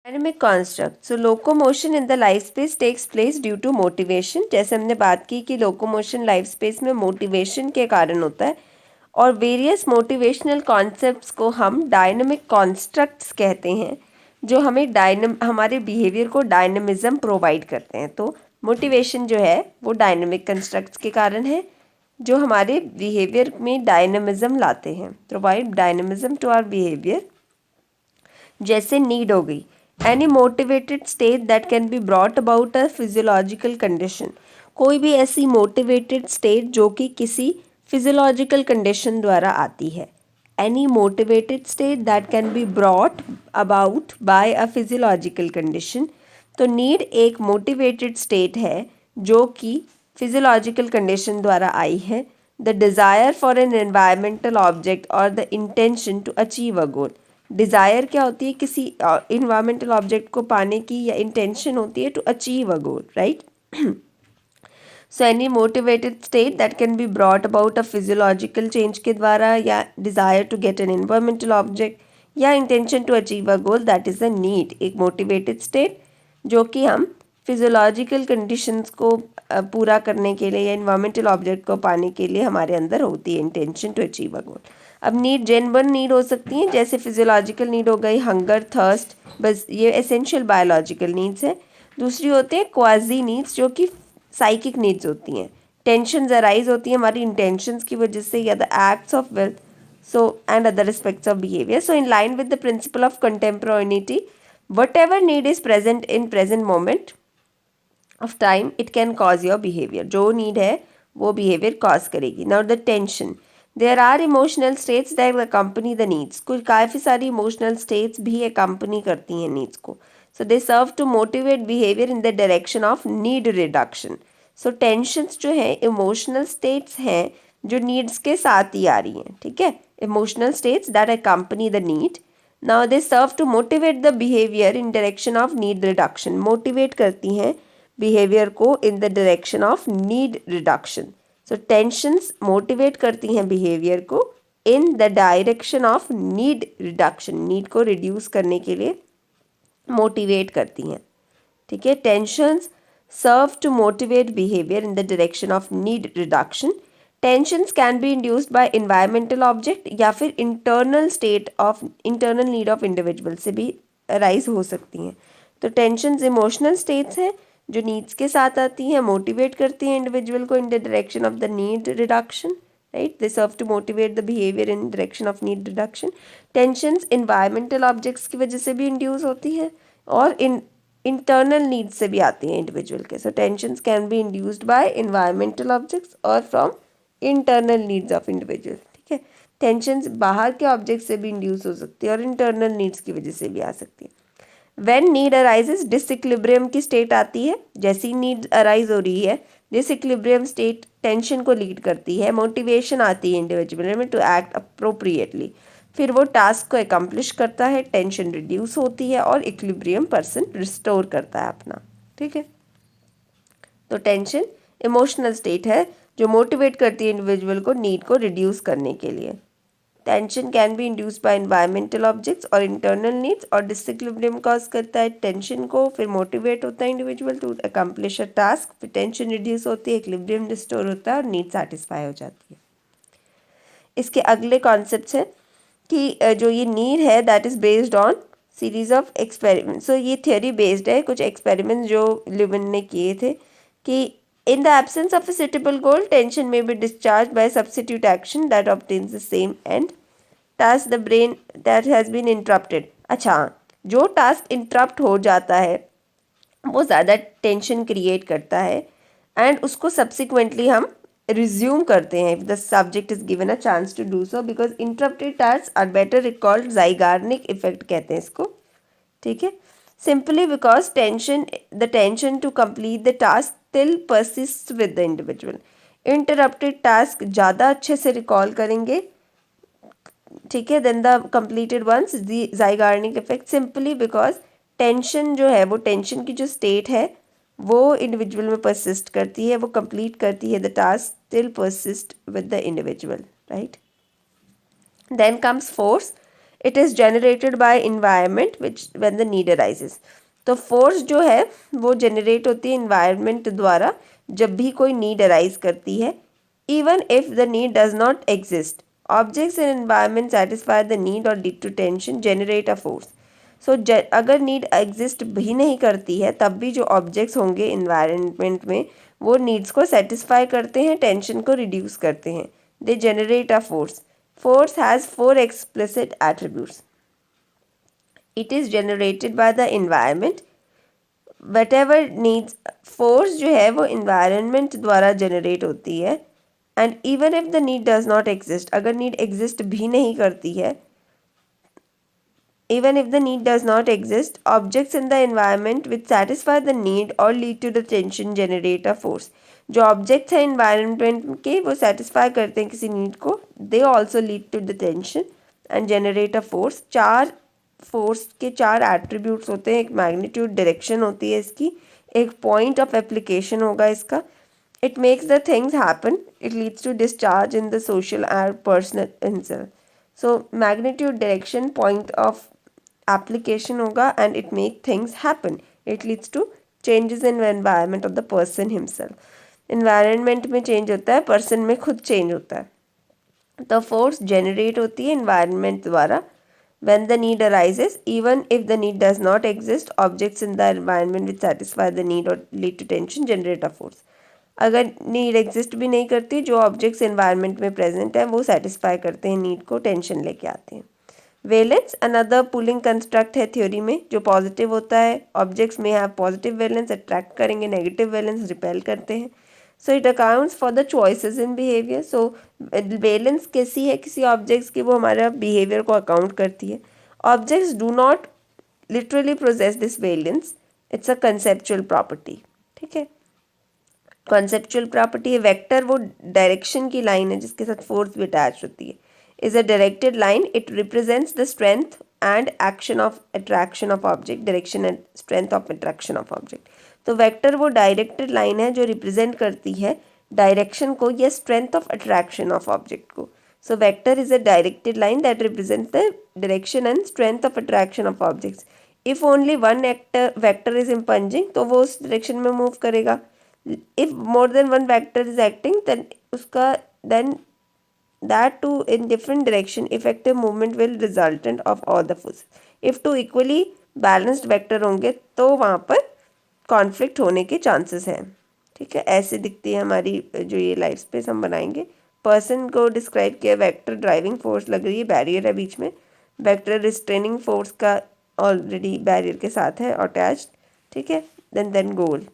Dynamic construct, so locomotion in the life space takes place due to motivation. जैसे हमने बात की कि लोकोमोशन लाइफ स्पेस में मोटिवेशन के कारण होता है, और वेरियस मोटिवेशनल कॉन्सेप्ट्स को हम डायनेमिक कॉन्स्ट्रक्ट्स कहते हैं, जो हमें हमारे बिहेवियर को डायनेमिज्म प्रोवाइड करते हैं। तो मोटिवेशन जो है वो डायनेमिक कंस्ट्रक्ट्स के कारण है, जो हमारे बिहेवियर में डायनेमिज्म लाते हैं, provide dynamism to our behaviour. जैसे नीड हो गई, any motivated state that can be brought about a physiological condition. कोई भी ऐसी मोटिवेटेड स्टेट जो कि किसी फिजियोलॉजिकल कंडीशन द्वारा आती है। Any motivated state that can be brought about by a physiological condition. तो नीड एक मोटिवेटेड स्टेट है जो कि फिजियोलॉजिकल कंडीशन द्वारा आई है। The desire for an environmental object और the intention to achieve a goal. Desire क्या होती है? किसी इन्वायरमेंटल ऑब्जेक्ट को पाने की, या इंटेंशन होती है to achieve a goal, right? So any motivated state that can be brought about a physiological change के द्वारा, या desire to get an environmental object, या intention to achieve a goal, that is a need. एक motivated state जो कि हम physiological conditions को पूरा करने के लिए या इन्वायरमेंटल ऑब्जेक्ट को पाने के लिए हमारे अंदर होती है, इंटेंशन टू अचीव अ गोल। अब नीड जेन्युइन नीड हो सकती हैं, जैसे फिजियोलॉजिकल नीड हो गई, हंगर, थर्स्ट, बस ये एसेंशियल बायोलॉजिकल नीड्स है। दूसरी होते हैं क्वाजी नीड्स, जो कि साइकिक नीड्स होती हैं। टेंशन अराइज होती है हमारी इंटेंशंस की वजह से, या the acts of will, so and other aspects of behavior. So in line with the principle of contemporaneity, whatever need is present in present moment of time, it can cause your behavior. जो need है वो behavior cause करेगी. Now the tension, there are emotional states that accompany the needs. कुछ काफ़ी सारी emotional states भी accompany करती हैं needs को. So they serve to motivate behavior in the direction of need reduction. So tensions जो है emotional states हैं जो needs के साथ ही आ रही हैं, ठीक है? Emotional states that accompany the need. Now they serve to motivate the behavior in direction of need reduction. Motivate करती हैं behavior को in the direction of need reduction. So tensions motivate करती हैं behavior को in the direction of need reduction. Need को reduce करने के लिए motivate करती हैं, ठीक है? Tensions serve to motivate behavior in the direction of need reduction. Tensions can be induced by environmental object, या फिर internal state of internal need of individual से भी arise हो सकती हैं। तो tensions emotional states हैं जो needs के साथ आती हैं, motivate करती हैं individual को in the direction of the need reduction, right? They serve to motivate the behavior in direction of need reduction. Tensions environmental objects की वजह से भी induce होती हैं, और इंटरनल नीड्स से भी आती हैं इंडिविजुअल के। So tensions can be induced by environmental objects और from internal needs of individual, ठीक है? टेंशंस बाहर के ऑब्जेक्ट से भी इंड्यूस हो सकती है और इंटरनल नीड्स की वजह से भी आ सकती है। व्हेन नीड अराइजेस, डिसइक्विलिब्रियम की स्टेट आती है। जैसी नीड अराइज हो रही है, डिसइक्विलिब्रियम स्टेट टेंशन को लीड करती है। मोटिवेशन आती है इंडिविजुअल में टू एक्ट अप्रोप्रिएटली, फिर वो टास्क को एकम्प्लिश करता है, टेंशन रिड्यूस होती है और इक्विलिब्रियम पर्सन रिस्टोर करता है अपना, ठीक है? तो टेंशन इमोशनल स्टेट है जो मोटिवेट करती है इंडिविजुअल को नीड को रिड्यूस करने के लिए। Tension can be induced by environmental objects और इंटरनल नीड्स, और डिसइक्विलिब्रियम कॉज करता है टेंशन को, फिर मोटिवेट होता है individual to accomplish a task, फिर टेंशन रिड्यूस होती है, इक्विलिब्रियम रिस्टोर होता है और नीड सेटिस्फाई हो जाती है। इसके अगले कॉन्सेप्ट्स हैं कि जो ये नीड है that is based on series of experiment. So ये थियोरी बेस्ड है, कुछ एक्सपेरिमेंट जो लिवन ने किए थे कि in the absence of a suitable goal, tension may be discharge by substitute action that obtains the same end task the brain that has been interrupted. अच्छा, जो टास्क इंटरप्ट हो जाता है वो ज़्यादा टेंशन क्रिएट करता है, एंड उसको सब्सिक्वेंटली हम रिज्यूम करते हैं if the subject is given a chance to do so, because interrupted task are better recalled, Zeigarnik effect कहते हैं इसको, ठीक है? Simply because the tension to complete the task still persists with the individual. Interrupted task ज़्यादा अच्छे से recall करेंगे, ठीक है, than the completed ones, Zeigarnik effect, simply because tension जो है, वो टेंशन की जो स्टेट है वो इंडिविजुअल में परसिस्ट करती है, वो कंप्लीट करती है, the task still persist with the individual, right? Then comes force, it is generated by environment which when the need arises. तो फोर्स जो है वो जनरेट होती है इन्वायरमेंट द्वारा जब भी कोई नीड अराइज करती है, even if the need does not exist. Objects in environment satisfy the need और lead to tension generate a force. So अगर नीड एग्जिस्ट भी नहीं करती है तब भी जो ऑब्जेक्ट्स होंगे इन्वायरमेंट में वो नीड्स को सेटिस्फाई करते हैं, टेंशन को रिड्यूस करते हैं। They generate a force. Force has 4 explicit attributes. It is generated by the environment. whatever needs, force जो है वो इन्वायरमेंट द्वारा जनरेट होती है। And even if the need does not exist, अगर नीड एग्जिस्ट भी नहीं करती है, even if the need does not exist, objects in the environment which satisfy the need or lead to the tension generate a force। जो objects हैं environment के वो satisfy करते हैं किसी नीड को, they also lead to the tension and generate a force. 4 force के 4 attributes होते हैं। एक मैग्नीट्यूड, डायरेक्शन होती है इसकी, एक पॉइंट ऑफ एप्लीकेशन होगा इसका, it makes the things happen, it leads to discharge in the social and personal himself. So magnitude, direction, point of application होगा and it make things happen, it leads to changes in the environment of the person himself। environment में change होता है, person में खुद change होता है। तो force generate होती है environment द्वारा when the need arises, even if the need does not exist, objects in the environment which satisfy the need or lead to tension generate a force। अगर need exist भी नहीं करती, जो objects environment में present है वो satisfy करते हैं नीड को, टेंशन लेके आते हैं। वैलेंस अनदर पुलिंग कंस्ट्रक्ट है थ्योरी में जो पॉजिटिव होता है। ऑब्जेक्ट्स में हैव पॉजिटिव वैलेंस, अट्रैक्ट करेंगे, नेगेटिव वैलेंस रिपेल करते हैं। So it accounts for the choices in behaviour. So valence कैसी है किसी ऑब्जेक्ट्स की, वो हमारा बिहेवियर को अकाउंट करती है। Objects do not literally process this valence, it's a conceptual property. ठीक है, कॉन्सेप्चुअल प्रॉपर्टी है। वेक्टर वो डायरेक्शन की लाइन है जिसके साथ फोर्स भी अटैच होती है। is a directed line, it represents the strength and action of attraction of object, direction and strength of attraction of object। तो वेक्टर वो डायरेक्टेड लाइन है जो रिप्रेजेंट करती है डायरेक्शन को या strength of attraction of object को। So vector is a directed line that represents the direction and strength of attraction of objects. If only one vector is impinging तो वो उस डायरेक्शन में मूव करेगा। If more than one vector is acting then that too in different direction, effective movement will resultant of all the forces। if two equally balanced vector होंगे तो वहाँ पर conflict होने के चांसेस हैं। ठीक है, ऐसे दिखती है हमारी जो ये लाइफ स्पेस हम बनाएंगे। पर्सन को डिस्क्राइब किया, वेक्टर ड्राइविंग फोर्स लग रही है, बैरियर है बीच में, वेक्टर रिस्ट्रेनिंग फोर्स का ऑलरेडी बैरियर के साथ है अटैच्ड। ठीक है, देन गोल।